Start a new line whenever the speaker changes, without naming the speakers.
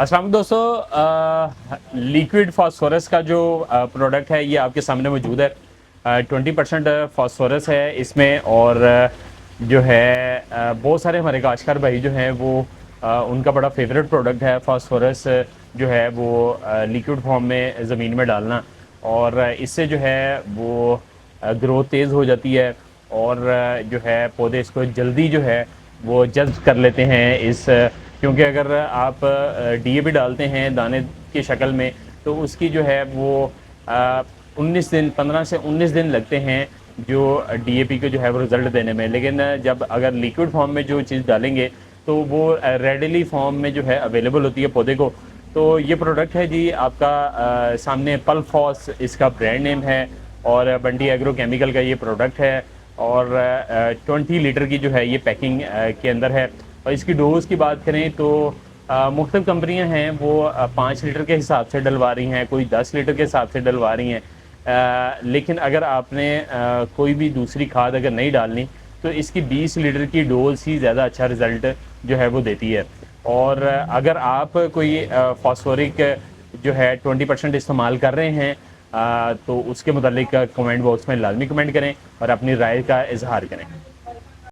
अस्सलाम वालेकुम दोस्तों, लिक्विड फास्फोरस का जो प्रोडक्ट है ये आपके सामने मौजूद है। 20% फास्फोरस है इसमें और जो है बहुत सारे हमारे काश्तकार भाई जो हैं वो उनका बड़ा फेवरेट प्रोडक्ट है फास्फोरस जो है वो लिक्विड फॉर्म में ज़मीन में डालना। और इससे जो है वो ग्रोथ तेज़ हो जाती है और जो है पौधे इसको जल्दी जो है वो जल्द कर लेते हैं इस क्योंकि अगर आप डीएपी डालते हैं दाने की शक्ल में तो उसकी जो है वो 19 दिन 15 से 19 दिन लगते हैं जो डीएपी को जो है वो रिज़ल्ट देने में। लेकिन जब अगर लिक्विड फॉर्म में जो चीज़ डालेंगे तो वो रेडिली फॉर्म में जो है अवेलेबल होती है पौधे को। तो ये प्रोडक्ट है जी आपका सामने पल्फॉस इसका ब्रांड नेम है और बंटी एग्रो केमिकल का ये प्रोडक्ट है और 20 लीटर की जो है ये पैकिंग के अंदर है। और इसकी डोज की बात करें तो मुख्तलिफ कंपनियां हैं वो 5 लीटर के हिसाब से डलवा रही हैं, कोई 10 लीटर के हिसाब से डलवा रही हैं। लेकिन अगर आपने कोई भी दूसरी खाद अगर नहीं डालनी तो इसकी 20 लीटर की डोज ही ज़्यादा अच्छा रिज़ल्ट जो है वो देती है। और अगर आप कोई फास्फोरिक जो है 20% इस्तेमाल कर रहे हैं तो उसके मुतालिक कमेंट बॉक्स में लाजमी कमेंट करें और अपनी राय का इजहार करें।